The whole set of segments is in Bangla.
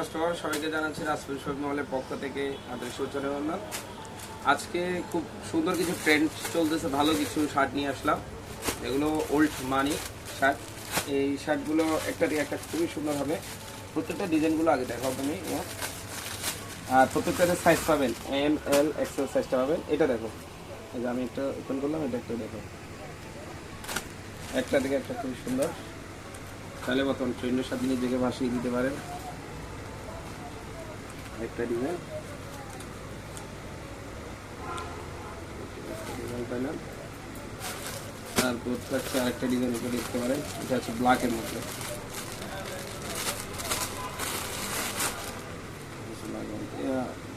কাস্টমার সবাইকে জানাচ্ছি রাসপুর শপিং মলের পক্ষ থেকে আন্তরিক শুভেচ্ছা অভিনন্দন। আজকে খুব সুন্দর কিছু ট্রেন্ড চলতেছে, ভালো কিছু শার্ট নিয়ে আসলাম। এগুলো ওল্ড মানি শার্ট। এই শার্টগুলো একটা দিয়ে একটা খুবই সুন্দর হবে। প্রত্যেকটা ডিজাইনগুলো আগে দেখাও তুমি, আর প্রত্যেকটাতে সাইজ পাবেন, এম এল এক্সেল সাইজটা পাবেন। এটা দেখো, এই যে আমি একটা ওপেন করলাম, এটা একটা দেখো, একটা থেকে একটা খুবই সুন্দর। তাহলে বর্তমান ট্রেন্ডের সাথে নিজেকে ভাসিয়ে দিতে পারেন। একটা ডিজাইন পাইলাম, তারপর হচ্ছে আরেকটা ডিজাইন উপরে দেখতে পারেন, এটা হচ্ছে ব্ল্যাকের মধ্যে।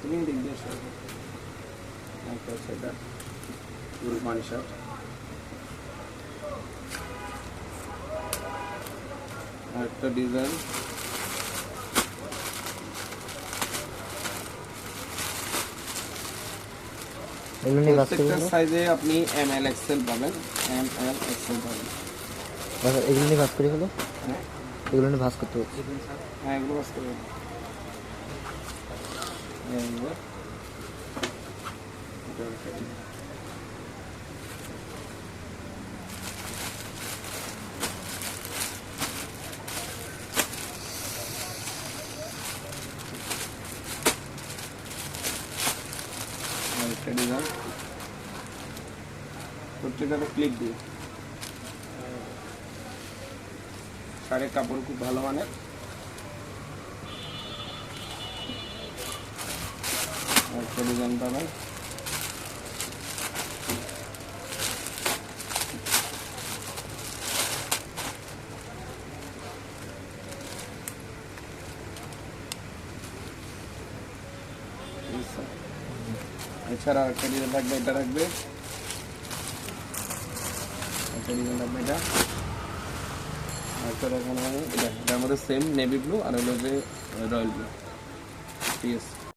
তুমি দেখবে একটা হচ্ছে এটা মানি শার্ট, আরেকটা ডিজাইন প্রত্যেকটা সাইজে আপনি এম এল এক্সেল পাবেন, এম এল এক্সেল পাবেন। এগুলো নিয়ে ভাজ করে হলো, এগুলো নিয়ে ভাজ করতে হচ্ছে। হ্যাঁ, এগুলো ভাজ করে একটা ডিজাইন, প্রত্যেকটা ক্লিপ দিয়ে। শাড়ির কাপড় খুব ভালো মানের। একটা ডিজাইন পাবেন, এছাড়া একটা ডিজাইন থাকবে, এটা রাখবে, একটা ডিজাইন রাখবে, এটা একটা দেখানো হবে। এটার মধ্যে সেম নেভি ব্লু আর হলো যে রয়্যাল ব্লু, ঠিক আছে।